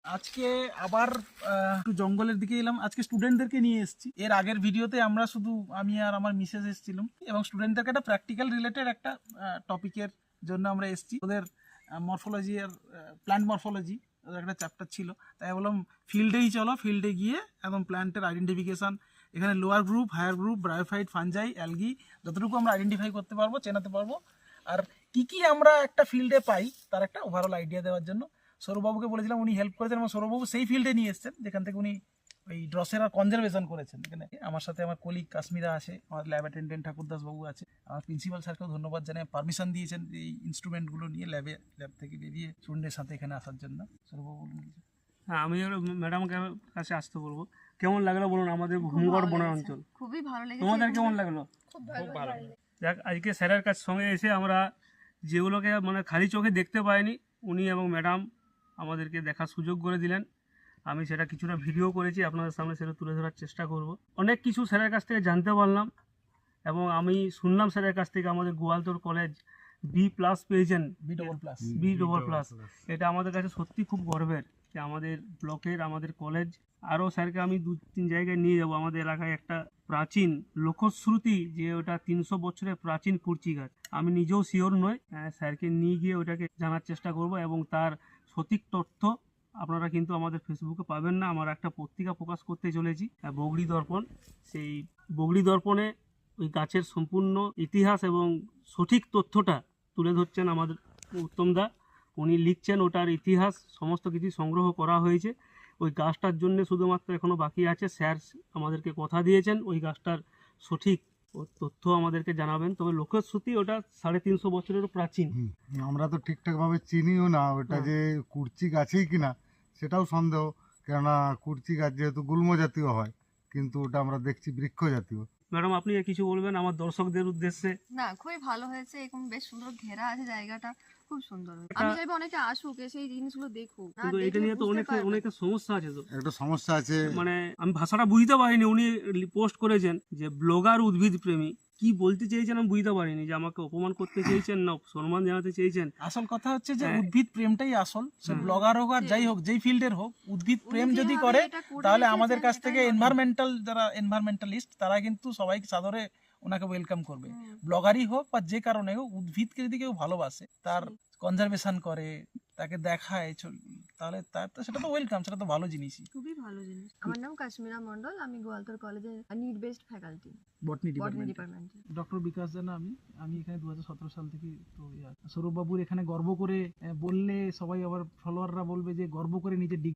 আজকে আবার একটু জঙ্গলের দিকে এলাম। আজকে স্টুডেন্টদেরকে নিয়ে এসেছি। এর আগের ভিডিওতে আমরা শুধু আমি আর আমার মিসেস এসেছিলাম এবং স্টুডেন্টদেরকে একটা প্র্যাকটিক্যাল রিলেটেড একটা টপিকের জন্য আমরা এসেছি। ওদের মরফোলজি আর প্ল্যান্ট মরফোলজি ওদের একটা চ্যাপ্টার ছিল, তাই বললাম ফিল্ডেই চলো, ফিল্ডে গিয়ে একদম প্ল্যান্টের আইডেন্টিফিকেশন, এখানে lower group, higher group, bryophyte, fungi, algae যতটুকু আমরা আইডেন্টিফাই করতে পারবো, চেনাতে পারবো, আর কি কি আমরা একটা ফিল্ডে পাই তার একটা ওভারঅল আইডিয়া দেওয়ার জন্য সৌরভবাবুকে বলেছিলাম, উনি হেল্প করেছেন এবং সৌরভবাবু সেই ফিল্ডে নিয়ে এসেছেন যেখান থেকে উনি ওই ড্রসেরা কনজারভেশন করেছেন। এখানে আমার সাথে আমার কলিগ কাশ্মীরা আছে, আমার ল্যাব অ্যাটেন্ডেন্ট ঠাকুরদাস বাবু আছে, আমার প্রিন্সিপাল স্যারকেও ধন্যবাদ জানাই, পারমিশন দিয়েছেন এই ইনস্ট্রুমেন্টগুলো নিয়ে ল্যাব থেকে বেরিয়ে স্টুডেন্টের সাথে এখানে আসার জন্য। সৌরভবাবু বলুন। হ্যাঁ, আমি ম্যাডামকে কাছে আসতে বলবো। কেমন লাগলো বলুন আমাদের ভূমগড় বনের অঞ্চল? খুবই ভালো লেগেছে। তোমাদের কেমন লাগলো? খুব ভালো। যাক, আজকে স্যারের কাছে সঙ্গে এসে আমরা যেগুলোকে মানে খালি চোখে দেখতে পাইনি, উনি এবং ম্যাডাম আমাদেরকে দেখার সুযোগ করে দিলেন। আমি সেটা কিছুটা ভিডিও করেছি, আপনাদের সামনে সেটা তুলে ধরার চেষ্টা করব। অনেক কিছু স্যারের কাছ থেকে জানতে পারলাম এবং আমি শুনলাম স্যারের কাছ থেকে আমাদের গোয়ালতোড় কলেজ B+ পেয়েছেন, B++। এটা আমাদের কাছে সত্যি খুব গর্বের যে আমাদের ব্লকের, আমাদের কলেজ। আরও স্যারকে আমি 2-3 জায়গায় নিয়ে যাব। আমাদের এলাকায় একটা প্রাচীন লোকশ্রুতি যে ওটা 300 বছরের প্রাচীন কুরচি গাছ, আমি নিজেও শিওর নই। স্যারকে নিয়ে গিয়ে ওটাকে জানার চেষ্টা করব এবং তার সঠিক তথ্য আপনারা কিন্তু আমাদের ফেসবুকে পাবেন না। আমার একটা পত্রিকা প্রকাশ করতে চলেছি, বগড়ি দর্পণ। সেই বগড়ি দর্পণে ওই গাছের সম্পূর্ণ ইতিহাস এবং সঠিক তথ্যটা তুলে ধরছেন আমাদের উত্তমদা। উনি লিখছেন ওটার ইতিহাস, সমস্ত কিছু সংগ্রহ করা হয়েছে। ওই গাছটার জন্য শুধুমাত্র এখনও বাকি আছে। স্যার আমাদেরকে কথা দিয়েছেন ওই গাছটার সঠিক তথ্য আমাদেরকে জানাবেন। তবে লোকশ্রুতি ওটা 350 বছরেরও প্রাচীন। আমরা তো ঠিকঠাক ভাবে চিনিও না ওটা যে কুরচি গাছেই কিনা, সেটাও সন্দেহ। কেননা কুরচি গাছ যেহেতু গুল্ম জাতীয় হয়, কিন্তু ওটা আমরা দেখছি বৃক্ষ জাতীয়। ম্যাডাম, আপনি কিছু বলবেন আমার দর্শকদের উদ্দেশ্যে? না, খুবই ভালো হয়েছে। এরকম বেশ সুন্দর ঘেরা আছে জায়গাটা, খুব সুন্দর। আমি চাইবো অনেকে আসুক, এসে এই জিনিসগুলো দেখুক। না কিন্তু এটা দেখলে নিয়ে তো বুঝতে পারবে না। অনেক সমস্যা আছে। তো একটা সমস্যা আছে, মানে আমি ভাষাটা বুঝতে পারিনি। উনি পোস্ট করেছেন যে ব্লগার উদ্ভিদ প্রেমী, কি বলতে চেয়েছেন আমি বুঝতে পারিনি। যে আমাকে অপমান করতে চেয়েছেন না সম্মান জানাতে চেয়েছেন? আসল কথা হচ্ছে যে হ্যাঁ। উদ্ভিদ প্রেমটাই আসল। সে ব্লগার হোক আর যাই হোক, যেই ফিল্ডের হোক, উদ্ভিদ প্রেম উনি যদি যেভাবে করে এটা করে তাহলে রেখেছেন, আমাদের কাছ এটাই থেকে অনেক। এনভায়রনমেন্টাল যারা এনভায়রনমেন্টালিস্ট তারা কিন্তু সবাই সাদরে ওনাকে ওয়েলকাম করবে। ব্লগারই হোক বা যে কারণে হোক, উদ্ভিদকে যদি কেউ ভালোবাসে, তার কনজারভেশন করে, তাকে দেখায়, তাহলে তার তো সেটা তো ওয়েলকাম, সেটা তো ভালো জিনিসই। খুবই ভালো জিনিস। আমার নাম কাশ্মীরা মন্ডল, আমি গোয়ালতোড় কলেজের need based faculty, botany botany department. ডিপার্টমেন্টে। ডক্টর বিকাশ জানা আমি আমি এখানে 2017 সাল থেকে। তো সৌরভবাবুর এখানে গর্ব করে বললে সবাই, আবার ফলোয়াররা বলবে যে গর্ব করে নিজের